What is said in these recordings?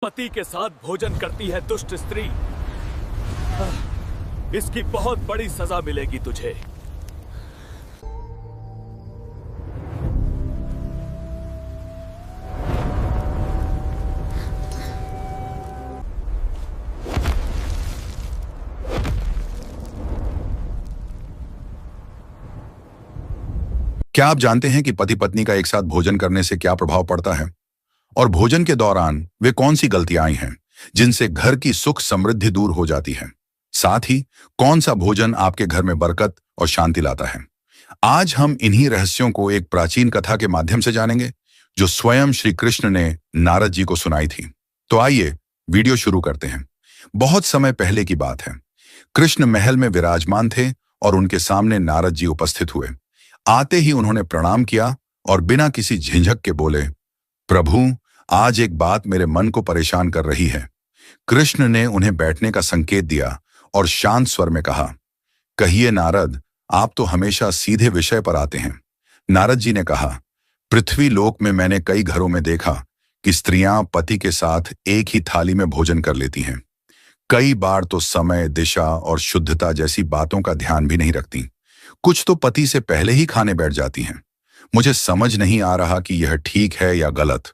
पति के साथ भोजन करती है दुष्ट स्त्री। इसकी बहुत बड़ी सजा मिलेगी तुझे। क्या आप जानते हैं कि पति पत्नी का एक साथ भोजन करने से क्या प्रभाव पड़ता है? और भोजन के दौरान वे कौन सी गलतियां आई हैं जिनसे घर की सुख समृद्धि दूर हो जाती है? साथ ही कौन सा भोजन आपके घर में बरकत और शांति लाता है? आज हम इन्हीं रहस्यों को एक प्राचीन कथा के माध्यम से जानेंगे जो स्वयं श्री कृष्ण ने नारद जी को सुनाई थी। तो आइए वीडियो शुरू करते हैं। बहुत समय पहले की बात है। कृष्ण महल में विराजमान थे और उनके सामने नारद जी उपस्थित हुए। आते ही उन्होंने प्रणाम किया और बिना किसी झिझक के बोले, प्रभु, आज एक बात मेरे मन को परेशान कर रही है। कृष्ण ने उन्हें बैठने का संकेत दिया और शांत स्वर में कहा, कहिए नारद, आप तो हमेशा सीधे विषय पर आते हैं। नारद जी ने कहा, पृथ्वी लोक में मैंने कई घरों में देखा कि स्त्रियां पति के साथ एक ही थाली में भोजन कर लेती हैं। कई बार तो समय, दिशा और शुद्धता जैसी बातों का ध्यान भी नहीं रखती। कुछ तो पति से पहले ही खाने बैठ जाती हैं। मुझे समझ नहीं आ रहा कि यह ठीक है या गलत।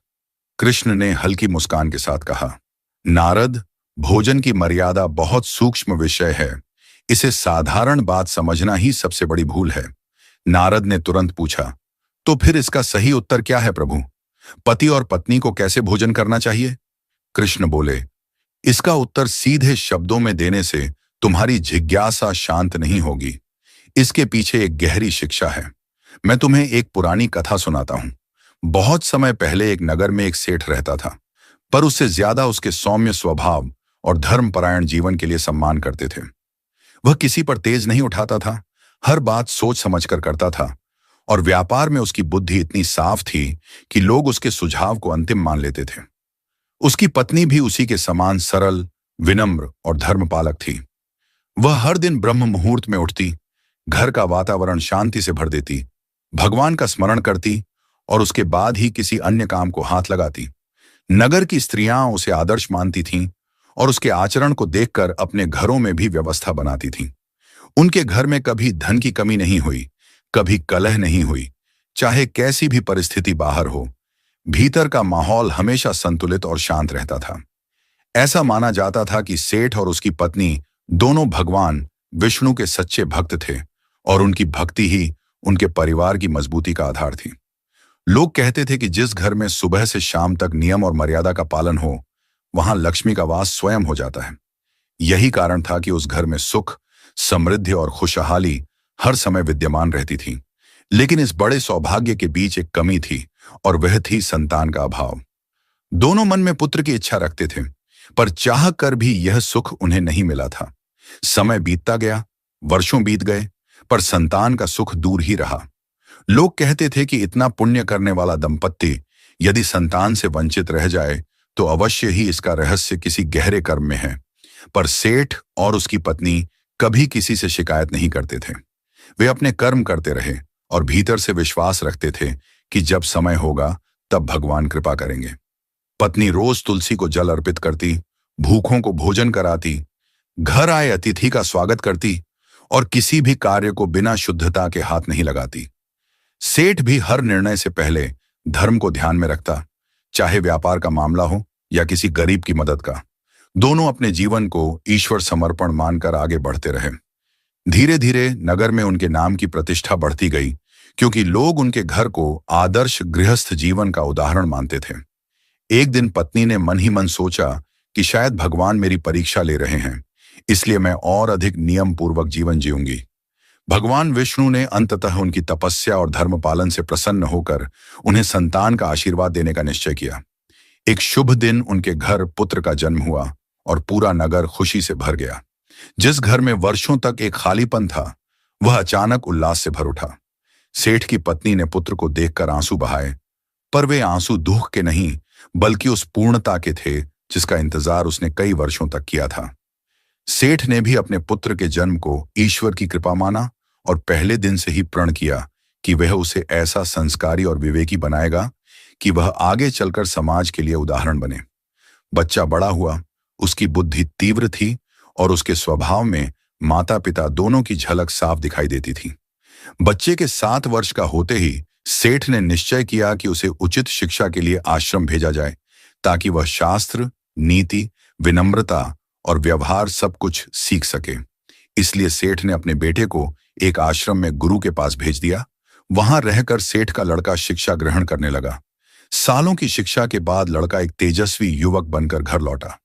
कृष्ण ने हल्की मुस्कान के साथ कहा, नारद, भोजन की मर्यादा बहुत सूक्ष्म विषय है। इसे साधारण बात समझना ही सबसे बड़ी भूल है। नारद ने तुरंत पूछा, तो फिर इसका सही उत्तर क्या है प्रभु? पति और पत्नी को कैसे भोजन करना चाहिए? कृष्ण बोले, इसका उत्तर सीधे शब्दों में देने से तुम्हारी जिज्ञासा शांत नहीं होगी। इसके पीछे एक गहरी शिक्षा है। मैं तुम्हें एक पुरानी कथा सुनाता हूं। बहुत समय पहले एक नगर में एक सेठ रहता था, पर उससे ज्यादा उसके सौम्य स्वभाव और धर्मपरायण जीवन के लिए सम्मान करते थे। वह किसी पर तेज नहीं उठाता था, हर बात सोच समझकर करता था और व्यापार में उसकी बुद्धि इतनी साफ थी कि लोग उसके सुझाव को अंतिम मान लेते थे। उसकी पत्नी भी उसी के समान सरल, विनम्र और धर्मपालक थी। वह हर दिन ब्रह्म मुहूर्त में उठती, घर का वातावरण शांति से भर देती, भगवान का स्मरण करती और उसके बाद ही किसी अन्य काम को हाथ लगाती। नगर की स्त्रियां उसे आदर्श मानती थीं और उसके आचरण को देखकर अपने घरों में भी व्यवस्था बनाती थीं। उनके घर में कभी धन की कमी नहीं हुई, कभी कलह नहीं हुई। चाहे कैसी भी परिस्थिति बाहर हो, भीतर का माहौल हमेशा संतुलित और शांत रहता था। ऐसा माना जाता था कि सेठ और उसकी पत्नी दोनों भगवान विष्णु के सच्चे भक्त थे और उनकी भक्ति ही उनके परिवार की मजबूती का आधार थी। लोग कहते थे कि जिस घर में सुबह से शाम तक नियम और मर्यादा का पालन हो, वहां लक्ष्मी का वास स्वयं हो जाता है। यही कारण था कि उस घर में सुख, समृद्धि और खुशहाली हर समय विद्यमान रहती थी। लेकिन इस बड़े सौभाग्य के बीच एक कमी थी और वह थी संतान का अभाव। दोनों मन में पुत्र की इच्छा रखते थे, पर चाह कर भी यह सुख उन्हें नहीं मिला था। समय बीतता गया, वर्षों बीत गए, पर संतान का सुख दूर ही रहा। लोग कहते थे कि इतना पुण्य करने वाला दंपत्ति यदि संतान से वंचित रह जाए तो अवश्य ही इसका रहस्य किसी गहरे कर्म में है। पर सेठ और उसकी पत्नी कभी किसी से शिकायत नहीं करते थे। वे अपने कर्म करते रहे और भीतर से विश्वास रखते थे कि जब समय होगा तब भगवान कृपा करेंगे। पत्नी रोज तुलसी को जल अर्पित करती, भूखों को भोजन कराती, घर आए अतिथि का स्वागत करती और किसी भी कार्य को बिना शुद्धता के हाथ नहीं लगाती। सेठ भी हर निर्णय से पहले धर्म को ध्यान में रखता, चाहे व्यापार का मामला हो या किसी गरीब की मदद का। दोनों अपने जीवन को ईश्वर समर्पण मानकर आगे बढ़ते रहे। धीरे धीरे नगर में उनके नाम की प्रतिष्ठा बढ़ती गई, क्योंकि लोग उनके घर को आदर्श गृहस्थ जीवन का उदाहरण मानते थे। एक दिन पत्नी ने मन ही मन सोचा कि शायद भगवान मेरी परीक्षा ले रहे हैं, इसलिए मैं और अधिक नियम पूर्वक जीवन जीऊंगी। भगवान विष्णु ने अंततः उनकी तपस्या और धर्म पालन से प्रसन्न होकर उन्हें संतान का आशीर्वाद देने का निश्चय किया। एक शुभ दिन उनके घर पुत्र का जन्म हुआ और पूरा नगर खुशी से भर गया। जिस घर में वर्षों तक एक खालीपन था, वह अचानक उल्लास से भर उठा। सेठ की पत्नी ने पुत्र को देखकर आंसू बहाए, पर वे आंसू दुख के नहीं बल्कि उस पूर्णता के थे जिसका इंतजार उसने कई वर्षों तक किया था। सेठ ने भी अपने पुत्र के जन्म को ईश्वर की कृपा माना और पहले दिन से ही प्रण किया कि वह उसे ऐसा संस्कारी और विवेकी बनाएगा कि वह आगे चलकर समाज के लिए उदाहरण बने। बच्चा बड़ा हुआ, उसकी बुद्धि तीव्र थी और उसके स्वभाव में माता पिता दोनों की झलक साफ दिखाई देती थी। बच्चे के 7 वर्ष का होते ही सेठ ने निश्चय किया कि उसे उचित शिक्षा के लिए आश्रम भेजा जाए, ताकि वह शास्त्र, नीति, विनम्रता और व्यवहार सब कुछ सीख सके। इसलिए सेठ ने अपने बेटे को एक आश्रम में गुरु के पास भेज दिया। वहां रहकर सेठ का लड़का शिक्षा ग्रहण करने लगा। सालों की शिक्षा के बाद लड़का एक तेजस्वी युवक बनकर घर लौटा।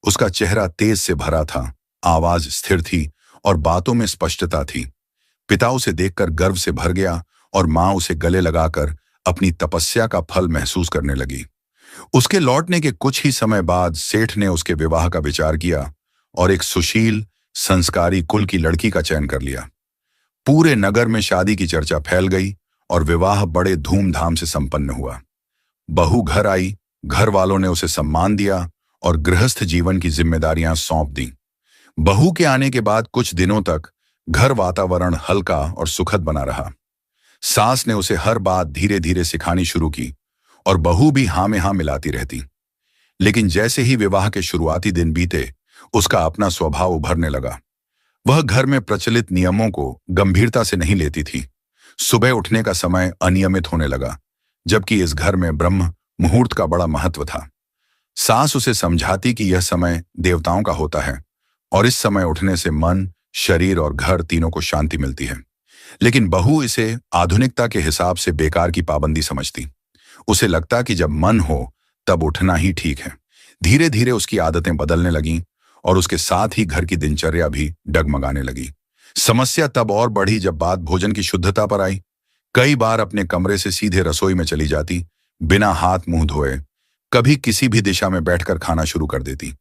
उसका चेहरा तेज से भरा था, आवाज स्थिर थी और बातों में स्पष्टता थी। पिता उसे देखकर गर्व से भर गया और मां उसे गले लगाकर अपनी तपस्या का फल महसूस करने लगी। उसके लौटने के कुछ ही समय बाद सेठ ने उसके विवाह का विचार किया और एक सुशील, संस्कारी कुल की लड़की का चयन कर लिया। पूरे नगर में शादी की चर्चा फैल गई और विवाह बड़े धूमधाम से संपन्न हुआ। बहू घर आई, घर वालों ने उसे सम्मान दिया और गृहस्थ जीवन की जिम्मेदारियां सौंप दी। बहू के आने के बाद कुछ दिनों तक घर वातावरण हल्का और सुखद बना रहा। सास ने उसे हर बात धीरे धीरे सिखानी शुरू की और बहू भी हाँ में हाँ मिलाती रहती। लेकिन जैसे ही विवाह के शुरुआती दिन बीते, उसका अपना स्वभाव उभरने लगा। वह घर में प्रचलित नियमों को गंभीरता से नहीं लेती थी। सुबह उठने का समय अनियमित होने लगा, जबकि इस घर में ब्रह्म मुहूर्त का बड़ा महत्व था। सास उसे समझाती कि यह समय देवताओं का होता है और इस समय उठने से मन, शरीर और घर तीनों को शांति मिलती है। लेकिन बहू इसे आधुनिकता के हिसाब से बेकार की पाबंदी समझती। उसे लगता कि जब मन हो तब उठना ही ठीक है। धीरे धीरे उसकी आदतें बदलने लगीं और उसके साथ ही घर की दिनचर्या भी डगमगाने लगी। समस्या तब और बढ़ी जब बात भोजन की शुद्धता पर आई। कई बार अपने कमरे से सीधे रसोई में चली जाती, बिना हाथ मुंह धोए। कभी किसी भी दिशा में बैठकर खाना शुरू कर देती।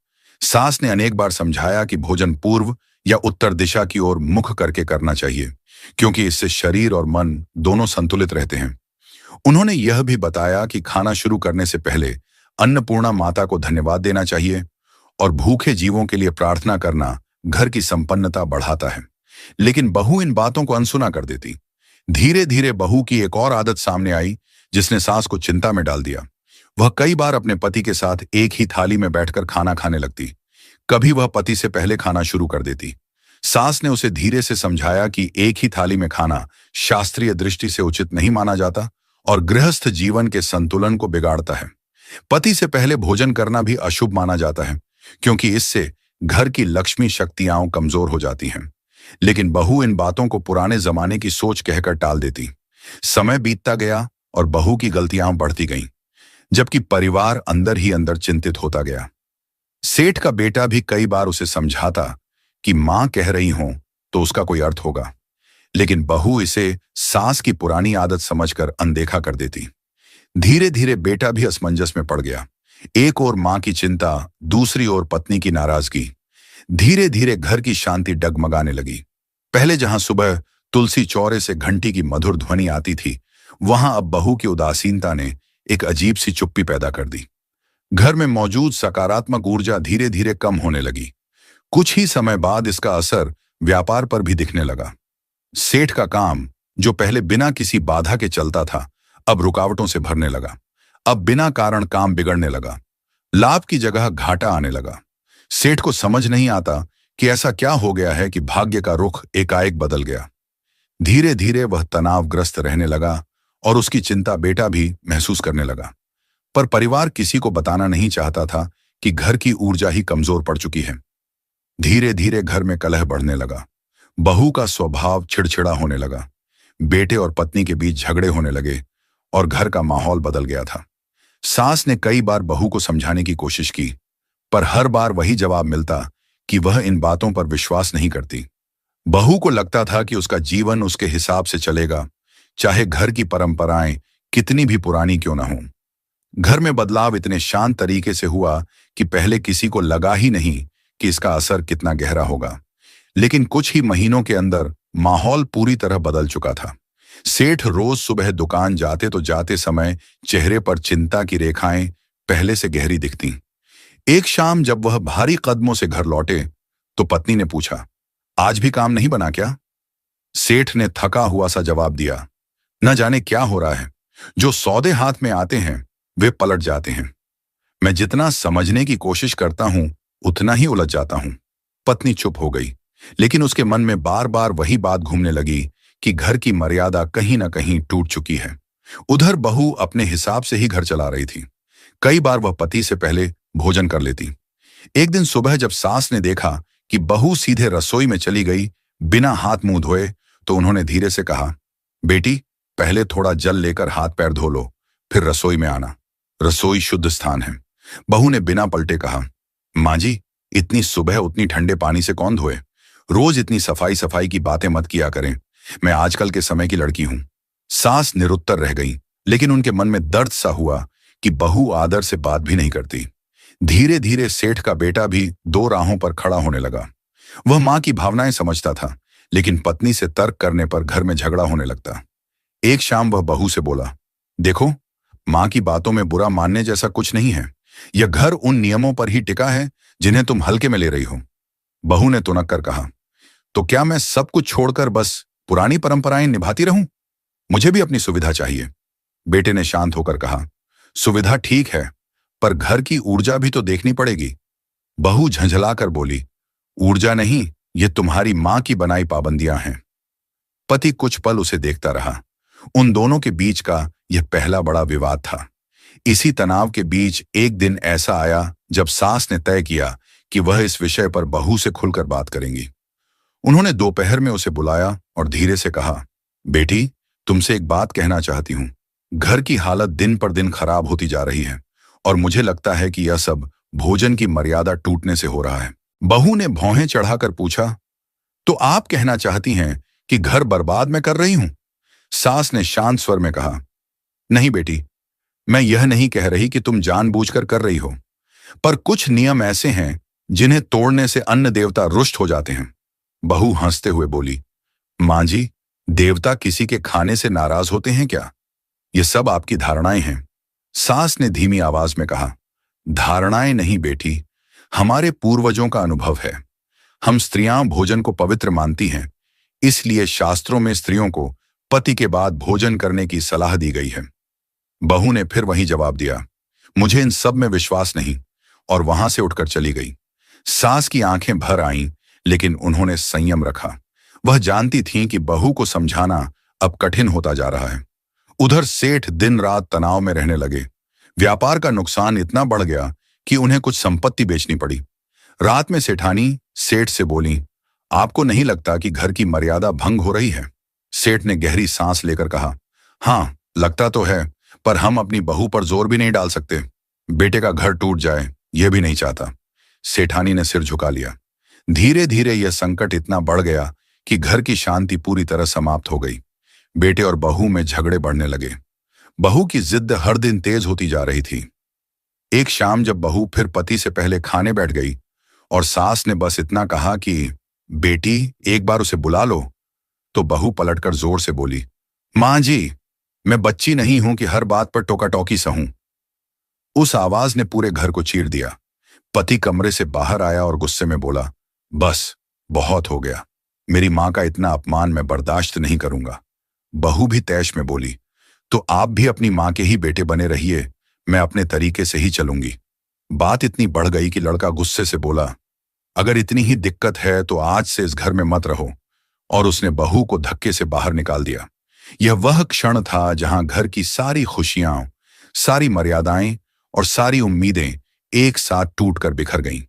सास ने अनेक बार समझाया कि भोजन पूर्व या उत्तर दिशा की ओर मुख करके करना चाहिए, क्योंकि इससे शरीर और मन दोनों संतुलित रहते हैं। उन्होंने यह भी बताया कि खाना शुरू करने से पहले अन्नपूर्णा माता को धन्यवाद देना चाहिए और भूखे जीवों के लिए प्रार्थना करना घर की संपन्नता बढ़ाता है। लेकिन बहू इन बातों को अनसुना कर देती। धीरे धीरे बहू की एक और आदत सामने आई, जिसने सास को चिंता में डाल दिया। वह कई बार अपने पति के साथ एक ही थाली में बैठकर खाना खाने लगती। कभी वह पति से पहले खाना शुरू कर देती। सास ने उसे धीरे से समझाया कि एक ही थाली में खाना शास्त्रीय दृष्टि से उचित नहीं माना जाता और गृहस्थ जीवन के संतुलन को बिगाड़ता है। पति से पहले भोजन करना भी अशुभ माना जाता है, क्योंकि इससे घर की लक्ष्मी शक्तियां कमजोर हो जाती हैं। लेकिन बहू इन बातों को पुराने जमाने की सोच कहकर टाल देती। समय बीतता गया और बहू की गलतियां बढ़ती गईं, जबकि परिवार अंदर ही अंदर चिंतित होता गया। सेठ का बेटा भी कई बार उसे समझाता कि मां कह रही हो तो उसका कोई अर्थ होगा, लेकिन बहू इसे सास की पुरानी आदत समझकर अनदेखा कर देती। धीरे धीरे बेटा भी असमंजस में पड़ गया। एक ओर मां की चिंता, दूसरी ओर पत्नी की नाराजगी। धीरे धीरे घर की शांति डगमगाने लगी। पहले जहां सुबह तुलसी चौरे से घंटी की मधुर ध्वनि आती थी, वहां अब बहू की उदासीनता ने एक अजीब सी चुप्पी पैदा कर दी। घर में मौजूद सकारात्मक ऊर्जा धीरे धीरे कम होने लगी। कुछ ही समय बाद इसका असर व्यापार पर भी दिखने लगा। सेठ का काम, जो पहले बिना किसी बाधा के चलता था, अब रुकावटों से भरने लगा। अब बिना कारण काम बिगड़ने लगा। लाभ की जगह घाटा आने लगा। सेठ को समझ नहीं आता कि ऐसा क्या हो गया है कि भाग्य का रुख एकाएक बदल गया। धीरे धीरे वह तनावग्रस्त रहने लगा और उसकी चिंता बेटा भी महसूस करने लगा। पर परिवार किसी को बताना नहीं चाहता था कि घर की ऊर्जा ही कमजोर पड़ चुकी है। धीरे धीरे घर में कलह बढ़ने लगा। बहू का स्वभाव चिड़चिड़ा होने लगा। बेटे और पत्नी के बीच झगड़े होने लगे और घर का माहौल बदल गया था। सास ने कई बार बहू को समझाने की कोशिश की, पर हर बार वही जवाब मिलता कि वह इन बातों पर विश्वास नहीं करती। बहू को लगता था कि उसका जीवन उसके हिसाब से चलेगा, चाहे घर की परंपराएं कितनी भी पुरानी क्यों ना हों। घर में बदलाव इतने शांत तरीके से हुआ कि पहले किसी को लगा ही नहीं कि इसका असर कितना गहरा होगा। लेकिन कुछ ही महीनों के अंदर माहौल पूरी तरह बदल चुका था। सेठ रोज सुबह दुकान जाते तो जाते समय चेहरे पर चिंता की रेखाएं पहले से गहरी दिखती। एक शाम जब वह भारी कदमों से घर लौटे तो पत्नी ने पूछा, आज भी काम नहीं बना क्या? सेठ ने थका हुआ सा जवाब दिया, न जाने क्या हो रहा है। जो सौदे हाथ में आते हैं वे पलट जाते हैं। मैं जितना समझने की कोशिश करता हूं उतना ही उलझ जाता हूं। पत्नी चुप हो गई, लेकिन उसके मन में बार बार वही बात घूमने लगी कि घर की मर्यादा कहीं ना कहीं टूट चुकी है। उधर बहू अपने हिसाब से ही घर चला रही थी। कई बार वह पति से पहले भोजन कर लेती। एक दिन सुबह जब सास ने देखा कि बहू सीधे रसोई में चली गई बिना हाथ मुंह धोए, तो उन्होंने धीरे से कहा, बेटी, पहले थोड़ा जल लेकर हाथ पैर धो लो, फिर रसोई में आना। रसोई शुद्ध स्थान है। बहू ने बिना पलटे कहा, माँ जी, इतनी सुबह उतनी ठंडे पानी से कौन धोए? रोज इतनी सफाई सफाई की बातें मत किया करें। मैं आजकल के समय की लड़की हूं। सास निरुत्तर रह गई, लेकिन उनके मन में दर्द सा हुआ कि बहू आदर से बात भी नहीं करती। धीरे धीरे सेठ का बेटा भी दो राहों पर खड़ा होने लगा। वह मां की भावनाएं समझता था, लेकिन पत्नी से तर्क करने पर घर में झगड़ा होने लगता। एक शाम वह बहू से बोला, देखो, मां की बातों में बुरा मानने जैसा कुछ नहीं है। यह घर उन नियमों पर ही टिका है जिन्हें तुम हल्के में ले रही हो। बहू ने तुनक कर कहा, तो क्या मैं सब कुछ छोड़कर बस पुरानी परंपराएं निभाती रहूं? मुझे भी अपनी सुविधा चाहिए। बेटे ने शांत होकर कहा, सुविधा ठीक है, पर घर की ऊर्जा भी तो देखनी पड़ेगी। बहू झंझलाकर बोली, ऊर्जा नहीं, ये तुम्हारी मां की बनाई पाबंदियां हैं। पति कुछ पल उसे देखता रहा। उन दोनों के बीच का यह पहला बड़ा विवाद था। इसी तनाव के बीच एक दिन ऐसा आया जब सास ने तय किया कि वह इस विषय पर बहू से खुलकर बात करेंगी। उन्होंने दोपहर में उसे बुलाया और धीरे से कहा, बेटी, तुमसे एक बात कहना चाहती हूं। घर की हालत दिन पर दिन खराब होती जा रही है और मुझे लगता है कि यह सब भोजन की मर्यादा टूटने से हो रहा है। बहू ने भौहें चढ़ाकर पूछा, तो आप कहना चाहती हैं कि घर बर्बाद मैं कर रही हूं? सास ने शांत स्वर में कहा, नहीं बेटी, मैं यह नहीं कह रही कि तुम जानबूझकर कर रही हो, पर कुछ नियम ऐसे हैं जिन्हें तोड़ने से अन्न देवता रुष्ट हो जाते हैं। बहू हंसते हुए बोली, मां जी, देवता किसी के खाने से नाराज होते हैं क्या? ये सब आपकी धारणाएं हैं। सास ने धीमी आवाज में कहा, धारणाएं नहीं बेटी, हमारे पूर्वजों का अनुभव है। हम स्त्रियां भोजन को पवित्र मानती हैं, इसलिए शास्त्रों में स्त्रियों को पति के बाद भोजन करने की सलाह दी गई है। बहू ने फिर वही जवाब दिया, मुझे इन सब में विश्वास नहीं, और वहां से उठकर चली गई। सास की आंखें भर आईं, लेकिन उन्होंने संयम रखा। वह जानती थीं कि बहू को समझाना अब कठिन होता जा रहा है। उधर सेठ दिन रात तनाव में रहने लगे। व्यापार का नुकसान इतना बढ़ गया कि उन्हें कुछ संपत्ति बेचनी पड़ी। रात में सेठानी सेठ से बोली, आपको नहीं लगता कि घर की मर्यादा भंग हो रही है? सेठ ने गहरी सांस लेकर कहा, हाँ, लगता तो है, पर हम अपनी बहू पर जोर भी नहीं डाल सकते। बेटे का घर टूट जाए, यह भी नहीं चाहता। सेठानी ने सिर झुका लिया। धीरे धीरे यह संकट इतना बढ़ गया कि घर की शांति पूरी तरह समाप्त हो गई। बेटे और बहू में झगड़े बढ़ने लगे। बहू की जिद हर दिन तेज होती जा रही थी। एक शाम जब बहू फिर पति से पहले खाने बैठ गई और सास ने बस इतना कहा कि बेटी, एक बार उसे बुला लो, तो बहू पलटकर जोर से बोली, मां जी, मैं बच्ची नहीं हूं कि हर बात पर टोका टोकी सहूं। उस आवाज ने पूरे घर को चीर दिया। पति कमरे से बाहर आया और गुस्से में बोला, बस, बहुत हो गया। मेरी मां का इतना अपमान मैं बर्दाश्त नहीं करूंगा। बहू भी तैश में बोली, तो आप भी अपनी मां के ही बेटे बने रहिए, मैं अपने तरीके से ही चलूंगी। बात इतनी बढ़ गई कि लड़का गुस्से से बोला, अगर इतनी ही दिक्कत है तो आज से इस घर में मत रहो, और उसने बहू को धक्के से बाहर निकाल दिया। यह वह क्षण था जहां घर की सारी खुशियां, सारी मर्यादाएं और सारी उम्मीदें एक साथ टूटकर बिखर गईं।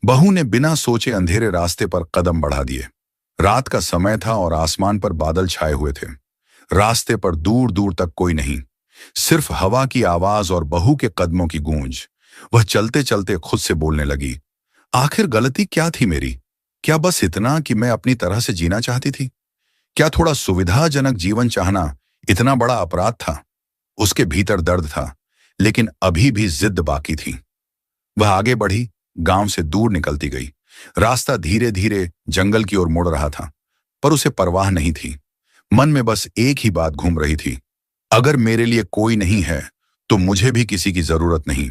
बहू ने बिना सोचे अंधेरे रास्ते पर कदम बढ़ा दिए। रात का समय था और आसमान पर बादल छाए हुए थे। रास्ते पर दूर दूर तक कोई नहीं, सिर्फ हवा की आवाज और बहू के कदमों की गूंज। वह चलते चलते खुद से बोलने लगी, आखिर गलती क्या थी मेरी? क्या बस इतना कि मैं अपनी तरह से जीना चाहती थी? क्या थोड़ा सुविधाजनक जीवन चाहना इतना बड़ा अपराध था? उसके भीतर दर्द था, लेकिन अभी भी जिद बाकी थी। वह आगे बढ़ी, गांव से दूर निकलती गई। रास्ता धीरे धीरे जंगल की ओर मुड़ रहा था, पर उसे परवाह नहीं थी। मन में बस एक ही बात घूम रही थी, अगर मेरे लिए कोई नहीं है तो मुझे भी किसी की जरूरत नहीं।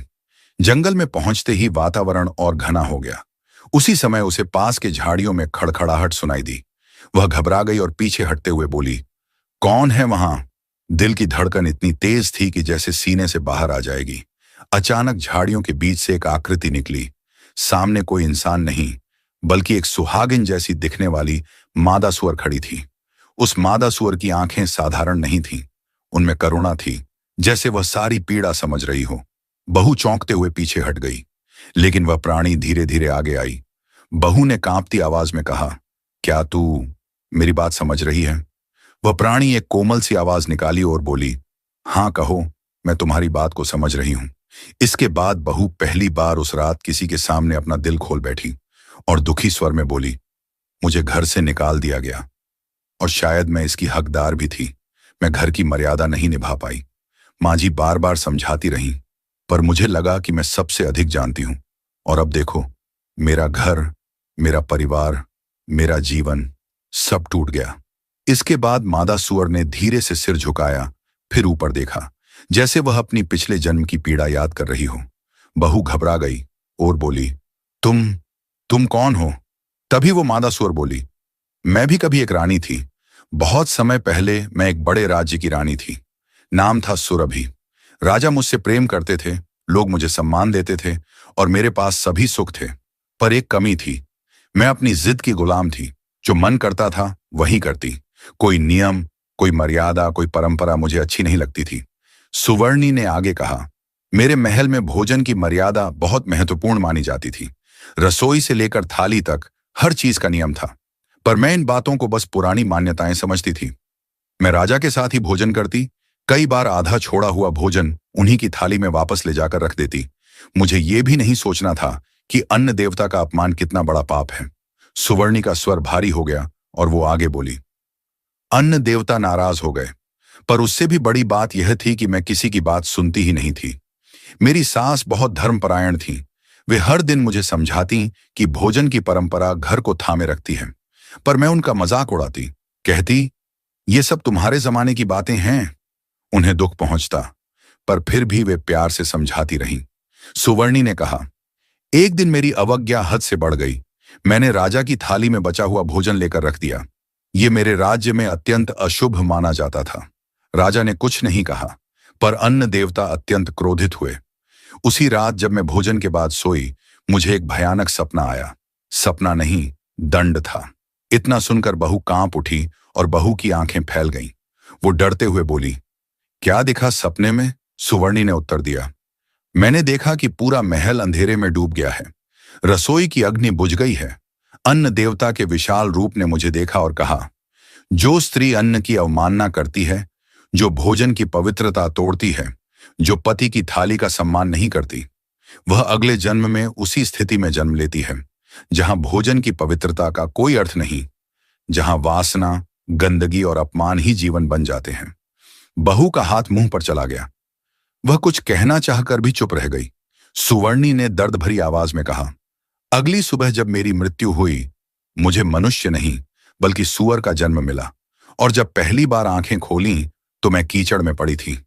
जंगल में पहुंचते ही वातावरण और घना हो गया। उसी समय उसे पास के झाड़ियों में खड़खड़ाहट सुनाई दी। वह घबरा गई और पीछे हटते हुए बोली, कौन है वहां? दिल की धड़कन इतनी तेज थी कि जैसे सीने से बाहर आ जाएगी। अचानक झाड़ियों के बीच से एक आकृति निकली। सामने कोई इंसान नहीं, बल्कि एक सुहागिन जैसी दिखने वाली मादा सुअर खड़ी थी। उस मादा सुअर की आंखें साधारण नहीं थीं, उनमें करुणा थी, जैसे वह सारी पीड़ा समझ रही हो। बहू चौंकते हुए पीछे हट गई, लेकिन वह प्राणी धीरे धीरे आगे आई। बहू ने कांपती आवाज में कहा, क्या तू मेरी बात समझ रही है? वह प्राणी एक कोमल सी आवाज निकाली और बोली, हाँ कहो, मैं तुम्हारी बात को समझ रही हूं। इसके बाद बहू पहली बार उस रात किसी के सामने अपना दिल खोल बैठी और दुखी स्वर में बोली, मुझे घर से निकाल दिया गया और शायद मैं इसकी हकदार भी थी। मैं घर की मर्यादा नहीं निभा पाई। माँ जी बार बार समझाती रहीं, पर मुझे लगा कि मैं सबसे अधिक जानती हूं। और अब देखो, मेरा घर, मेरा परिवार, मेरा जीवन सब टूट गया। इसके बाद मादा सुअर ने धीरे से सिर झुकाया, फिर ऊपर देखा, जैसे वह अपनी पिछले जन्म की पीड़ा याद कर रही हो। बहू घबरा गई और बोली, तुम कौन हो? तभी वो मादा सुअर बोली, मैं भी कभी एक रानी थी। बहुत समय पहले मैं एक बड़े राज्य की रानी थी। नाम था सुरभि। राजा मुझसे प्रेम करते थे, लोग मुझे सम्मान देते थे और मेरे पास सभी सुख थे। पर एक कमी थी, मैं अपनी जिद की गुलाम थी। जो मन करता था वही करती। कोई नियम, कोई मर्यादा, कोई परंपरा मुझे अच्छी नहीं लगती थी। सुवर्णी ने आगे कहा, मेरे महल में भोजन की मर्यादा बहुत महत्वपूर्ण मानी जाती थी। रसोई से लेकर थाली तक हर चीज का नियम था, पर मैं इन बातों को बस पुरानी मान्यताएं समझती थी। मैं राजा के साथ ही भोजन करती, कई बार आधा छोड़ा हुआ भोजन उन्हीं की थाली में वापस ले जाकर रख देती। मुझे ये भी नहीं सोचना था कि अन्न देवता का अपमान कितना बड़ा पाप है। सुवर्णी का स्वर भारी हो गया और वो आगे बोली, अन्न देवता नाराज हो गए, पर उससे भी बड़ी बात यह थी कि मैं किसी की बात सुनती ही नहीं थी। मेरी सास बहुत धर्मपरायण थी। वे हर दिन मुझे समझाती कि भोजन की परंपरा घर को थामे रखती है, पर मैं उनका मजाक उड़ाती, कहती, ये सब तुम्हारे जमाने की बातें हैं। उन्हें दुख पहुंचता, पर फिर भी वे प्यार से समझाती रहीं। सुवर्णी ने कहा, एक दिन मेरी अवज्ञा हद से बढ़ गई। मैंने राजा की थाली में बचा हुआ भोजन लेकर रख दिया। ये मेरे राज्य में अत्यंत अशुभ माना जाता था। राजा ने कुछ नहीं कहा, पर अन्न देवता अत्यंत क्रोधित हुए। उसी रात जब मैं भोजन के बाद सोई, मुझे एक भयानक सपना आया। सपना नहीं, दंड था। इतना सुनकर बहू कांप उठी और बहू की आंखें फैल गईं। वो डरते हुए बोली, क्या दिखा सपने में? सुवर्णी ने उत्तर दिया, मैंने देखा कि पूरा महल अंधेरे में डूब गया है। रसोई की अग्नि बुझ गई है। अन्न देवता के विशाल रूप ने मुझे देखा और कहा, जो स्त्री अन्न की अवमानना करती है, जो भोजन की पवित्रता तोड़ती है, जो पति की थाली का सम्मान नहीं करती, वह अगले जन्म में उसी स्थिति में जन्म लेती है जहां भोजन की पवित्रता का कोई अर्थ नहीं, जहां वासना, गंदगी और अपमान ही जीवन बन जाते हैं। बहू का हाथ मुंह पर चला गया। वह कुछ कहना चाहकर भी चुप रह गई। सुवर्णी ने दर्द भरी आवाज में कहा, अगली सुबह जब मेरी मृत्यु हुई, मुझे मनुष्य नहीं बल्कि सुअर का जन्म मिला, और जब पहली बार आंखें खोलीं तो मैं कीचड़ में पड़ी थी।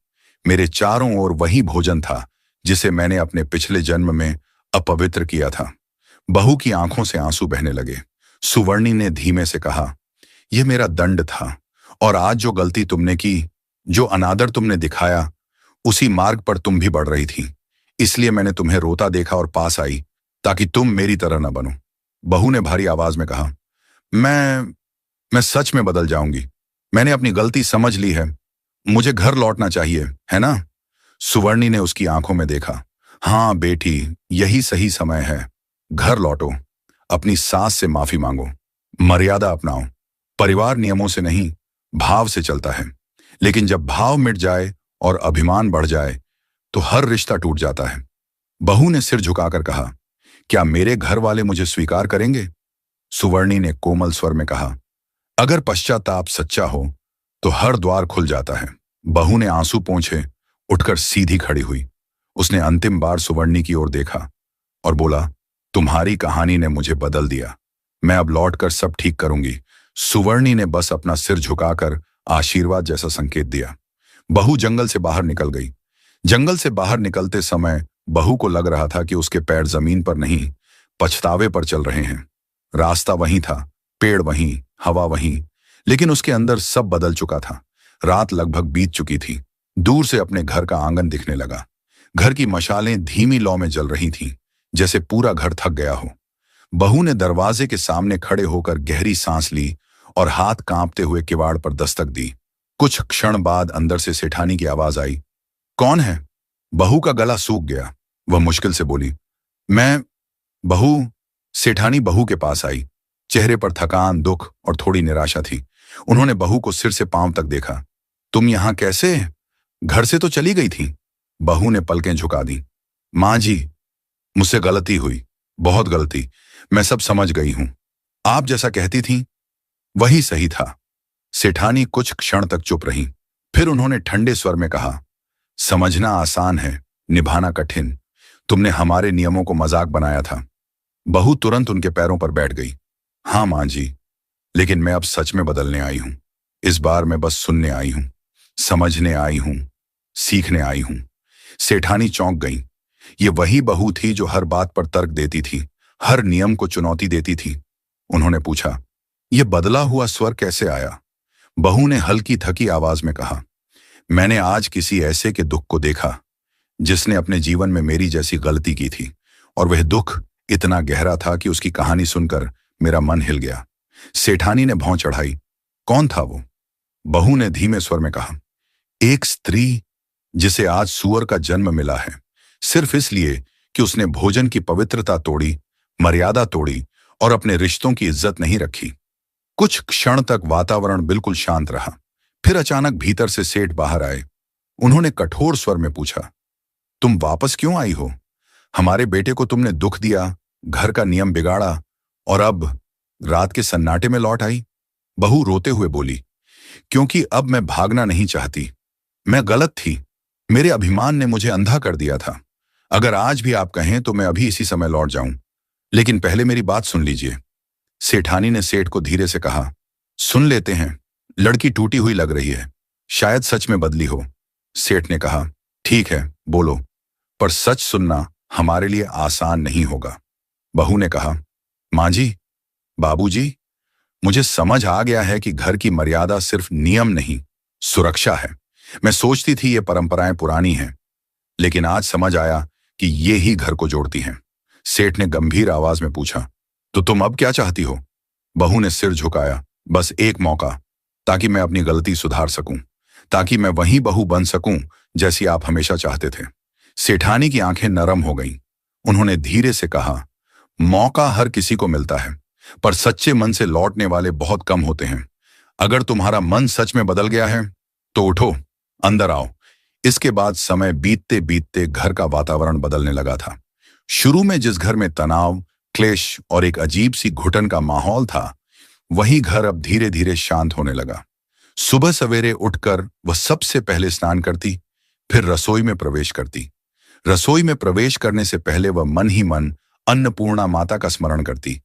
मेरे चारों ओर वही भोजन था जिसे मैंने अपने पिछले जन्म में अपवित्र किया था। बहू की आंखों से आंसू बहने लगे। सुवर्णी ने धीमे से कहा, यह मेरा दंड था, और आज जो गलती तुमने की, जो अनादर तुमने दिखाया, उसी मार्ग पर तुम भी बढ़ रही थी। इसलिए मैंने तुम्हें रोता देखा और पास आई, ताकि तुम मेरी तरह न बनो। बहू ने भारी आवाज में कहा, मैं सच में बदल जाऊंगी। मैंने अपनी गलती समझ ली है। मुझे घर लौटना चाहिए, है ना? सुवर्णी ने उसकी आंखों में देखा। हाँ बेटी, यही सही समय है। घर लौटो, अपनी सास से माफी मांगो, मर्यादा अपनाओ। परिवार नियमों से नहीं, भाव से चलता है, लेकिन जब भाव मिट जाए और अभिमान बढ़ जाए तो हर रिश्ता टूट जाता है। बहू ने सिर झुकाकर कहा, क्या मेरे घर वाले मुझे स्वीकार करेंगे? सुवर्णी ने कोमल स्वर में कहा, अगर पश्चाताप सच्चा हो तो हर द्वार खुल जाता है। बहू ने आंसू पोंछे उठकर सीधी खड़ी हुई। उसने अंतिम बार सुवर्णी की ओर देखा और बोला, तुम्हारी कहानी ने मुझे बदल दिया। मैं अब लौटकर सब ठीक करूंगी। सुवर्णी ने बस अपना सिर झुकाकर आशीर्वाद जैसा संकेत दिया। बहू जंगल से बाहर निकल गई। जंगल से बाहर निकलते समय बहू को लग रहा था कि उसके पैर जमीन पर नहीं, पछतावे पर चल रहे हैं। रास्ता वहीं था, पेड़ वहीं, हवा वहीं, लेकिन उसके अंदर सब बदल चुका था। रात लगभग बीत चुकी थी। दूर से अपने घर का आंगन दिखने लगा। घर की मशालें धीमी लौ में जल रही थीं, जैसे पूरा घर थक गया हो। बहू ने दरवाजे के सामने खड़े होकर गहरी सांस ली और हाथ कांपते हुए किवाड़ पर दस्तक दी। कुछ क्षण बाद अंदर से सेठानी की आवाज आई, कौन है? बहू का गला सूख गया। वह मुश्किल से बोली, मैं। बहू। सेठानी बहू के पास आई। चेहरे पर थकान, दुख और थोड़ी निराशा थी। उन्होंने बहू को सिर से पांव तक देखा। तुम यहां कैसे? घर से तो चली गई थी। बहू ने पलकें झुका दी। मां जी, मुझसे गलती हुई, बहुत गलती। मैं सब समझ गई हूं। आप जैसा कहती थी वही सही था। सेठानी कुछ क्षण तक चुप रही। फिर उन्होंने ठंडे स्वर में कहा, समझना आसान है, निभाना कठिन। तुमने हमारे नियमों को मजाक बनाया था। बहू तुरंत उनके पैरों पर बैठ गई। हाँ मां जी, लेकिन मैं अब सच में बदलने आई हूं। इस बार मैं बस सुनने आई हूं, समझने आई हूं, सीखने आई हूं। सेठानी चौंक गई। ये वही बहू थी जो हर बात पर तर्क देती थी, हर नियम को चुनौती देती थी। उन्होंने पूछा, यह बदला हुआ स्वर कैसे आया? बहू ने हल्की थकी आवाज में कहा, मैंने आज किसी ऐसे के दुख को देखा जिसने अपने जीवन में मेरी जैसी गलती की थी, और वह दुख इतना गहरा था कि उसकी कहानी सुनकर मेरा मन हिल गया। सेठानी ने भौं चढ़ाई। कौन था वो? बहू ने धीमे स्वर में कहा, एक स्त्री जिसे आज सूअर का जन्म मिला है, सिर्फ इसलिए कि उसने भोजन की पवित्रता तोड़ी, मर्यादा तोड़ी और अपने रिश्तों की इज्जत नहीं रखी। कुछ क्षण तक वातावरण बिल्कुल शांत रहा। फिर अचानक भीतर से सेठ बाहर आए। उन्होंने कठोर स्वर में पूछा, तुम वापस क्यों आई हो? हमारे बेटे को तुमने दुख दिया, घर का नियम बिगाड़ा, और अब रात के सन्नाटे में लौट आई। बहू रोते हुए बोली, क्योंकि अब मैं भागना नहीं चाहती। मैं गलत थी। मेरे अभिमान ने मुझे अंधा कर दिया था। अगर आज भी आप कहें तो मैं अभी इसी समय लौट जाऊं, लेकिन पहले मेरी बात सुन लीजिए। सेठानी ने सेठ को धीरे से कहा, सुन लेते हैं। लड़की टूटी हुई लग रही है, शायद सच में बदली हो। सेठ ने कहा, ठीक है, बोलो, पर सच सुनना हमारे लिए आसान नहीं होगा। बहू ने कहा, मां जी, बाबूजी, मुझे समझ आ गया है कि घर की मर्यादा सिर्फ नियम नहीं, सुरक्षा है। मैं सोचती थी ये परंपराएं पुरानी हैं, लेकिन आज समझ आया कि ये ही घर को जोड़ती हैं। सेठ ने गंभीर आवाज में पूछा, तो तुम अब क्या चाहती हो? बहू ने सिर झुकाया। बस एक मौका, ताकि मैं अपनी गलती सुधार सकूं, ताकि मैं वही बहू बन सकूं जैसी आप हमेशा चाहते थे। सेठानी की आंखें नरम हो गईं। उन्होंने धीरे से कहा, मौका हर किसी को मिलता है, पर सच्चे मन से लौटने वाले बहुत कम होते हैं। अगर तुम्हारा मन सच में बदल गया है तो उठो, अंदर आओ। इसके बाद समय बीतते बीतते घर का वातावरण बदलने लगा था। शुरू में जिस घर में तनाव, क्लेश और एक अजीब सी घुटन का माहौल था, वही घर अब धीरे धीरे शांत होने लगा। सुबह सवेरे उठकर वह सबसे पहले स्नान करती, फिर रसोई में प्रवेश करती। रसोई में प्रवेश करने से पहले वह मन ही मन अन्नपूर्णा माता का स्मरण करती।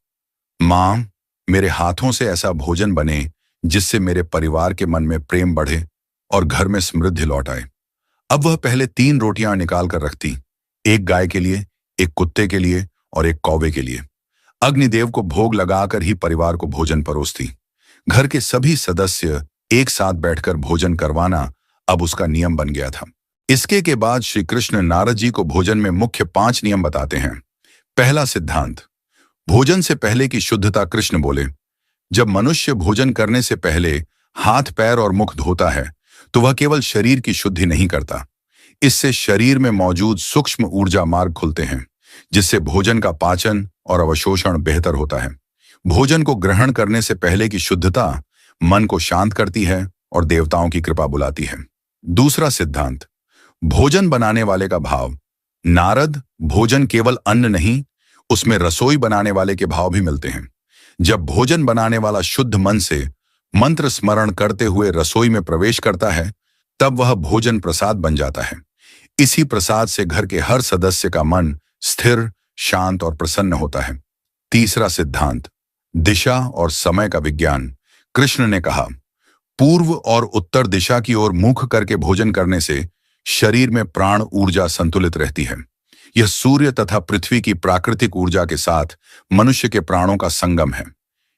मां, मेरे हाथों से ऐसा भोजन बने जिससे मेरे परिवार के मन में प्रेम बढ़े और घर में समृद्धि लौट आए। अब वह पहले 3 रोटियां निकाल कर रखती, एक गाय के लिए, एक कुत्ते के लिए और एक कौवे के लिए। अग्निदेव को भोग लगाकर ही परिवार को भोजन परोसती। घर के सभी सदस्य एक साथ बैठकर भोजन करवाना अब उसका नियम बन गया था। इसके के बाद श्री कृष्ण नारद जी को भोजन में मुख्य 5 नियम बताते हैं। पहला सिद्धांत, भोजन से पहले की शुद्धता। कृष्ण बोले, जब मनुष्य भोजन करने से पहले हाथ, पैर और मुख धोता है तो वह केवल शरीर की शुद्धि नहीं करता, इससे शरीर में मौजूद सूक्ष्म ऊर्जा मार्ग खुलते हैं, जिससे भोजन का पाचन और अवशोषण बेहतर होता है। भोजन को ग्रहण करने से पहले की शुद्धता मन को शांत करती है और देवताओं की कृपा बुलाती है। दूसरा सिद्धांत, भोजन बनाने वाले का भाव। नारद, भोजन केवल अन्न नहीं, उसमें रसोई बनाने वाले के भाव भी मिलते हैं। जब भोजन बनाने वाला शुद्ध मन से मंत्र स्मरण करते हुए रसोई में प्रवेश करता है, तब वह भोजन प्रसाद बन जाता है। इसी प्रसाद से घर के हर सदस्य का मन स्थिर, शांत और प्रसन्न होता है। तीसरा सिद्धांत, दिशा और समय का विज्ञान। कृष्ण ने कहा, पूर्व और उत्तर दिशा की ओर मुख करके भोजन करने से शरीर में प्राण ऊर्जा संतुलित रहती है। यह सूर्य तथा पृथ्वी की प्राकृतिक ऊर्जा के साथ मनुष्य के प्राणों का संगम है।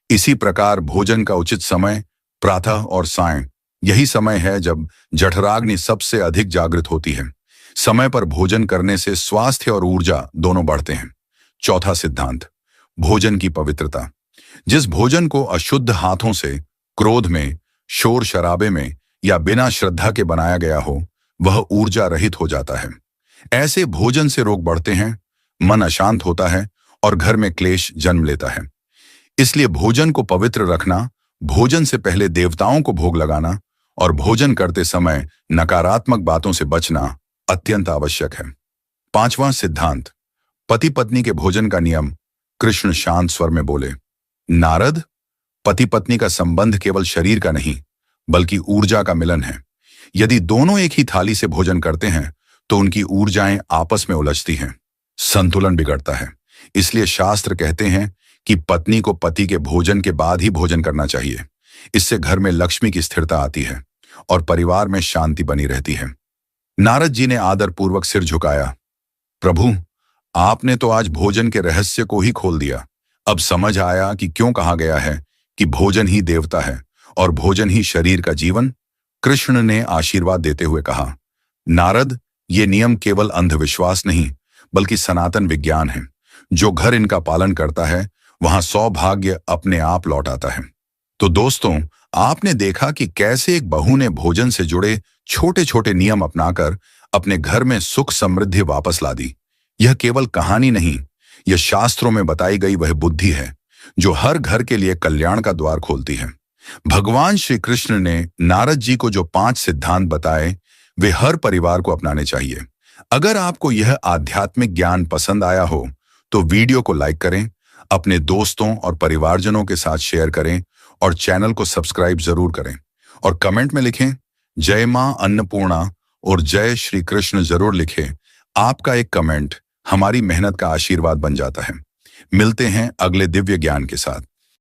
इसी प्रकार भोजन का उचित समय प्रातः और सायं, यही समय है जब जठराग्नि सबसे अधिक जागृत होती है। समय पर भोजन करने से स्वास्थ्य और ऊर्जा दोनों बढ़ते हैं। चौथा सिद्धांत, भोजन की पवित्रता। जिस भोजन को अशुद्ध हाथों से, क्रोध में, शोर शराबे में या बिना श्रद्धा के बनाया गया हो, वह ऊर्जा रहित हो जाता है। ऐसे भोजन से रोग बढ़ते हैं, मन अशांत होता है और घर में क्लेश जन्म लेता है। इसलिए भोजन को पवित्र रखना, भोजन से पहले देवताओं को भोग लगाना और भोजन करते समय नकारात्मक बातों से बचना अत्यंत आवश्यक है। पांचवां सिद्धांत, पति पत्नी के भोजन का नियम। कृष्ण शांत स्वर में बोले, नारद, पति पत्नी का संबंध केवल शरीर का नहीं बल्कि ऊर्जा का मिलन है। यदि दोनों एक ही थाली से भोजन करते हैं तो उनकी ऊर्जाएं आपस में उलझती हैं, संतुलन बिगड़ता है। इसलिए शास्त्र कहते हैं कि पत्नी को पति के भोजन के बाद ही भोजन करना चाहिए। इससे घर में लक्ष्मी की स्थिरता आती है और परिवार में शांति बनी रहती है। नारद जी ने आदरपूर्वक सिर झुकाया, प्रभु, आपने तो आज भोजन के रहस्य को ही खोल दिया। अब समझ आया कि क्यों कहा गया है कि भोजन ही देवता है और भोजन ही शरीर का जीवन। कृष्ण ने आशीर्वाद देते हुए कहा, नारद, ये नियम केवल अंधविश्वास नहीं बल्कि सनातन विज्ञान है। जो घर इनका पालन करता है वहां सौभाग्य अपने आप लौट आता है। तो दोस्तों, आपने देखा कि कैसे एक बहू ने भोजन से जुड़े छोटे छोटे नियम अपनाकर अपने घर में सुख समृद्धि वापस ला दी। यह केवल कहानी नहीं, यह शास्त्रों में बताई गई वह बुद्धि है जो हर घर के लिए कल्याण का द्वार खोलती है। भगवान श्री कृष्ण ने नारद जी को जो 5 सिद्धांत बताए, वे हर परिवार को अपनाने चाहिए। अगर आपको यह आध्यात्मिक ज्ञान पसंद आया हो तो वीडियो को लाइक करें, अपने दोस्तों और परिवारजनों के साथ शेयर करें और चैनल को सब्सक्राइब जरूर करें। और कमेंट में लिखें, जय मां अन्नपूर्णा और जय श्री कृष्ण जरूर लिखें। आपका एक कमेंट हमारी मेहनत का आशीर्वाद बन जाता है। मिलते हैं अगले दिव्य ज्ञान के साथ।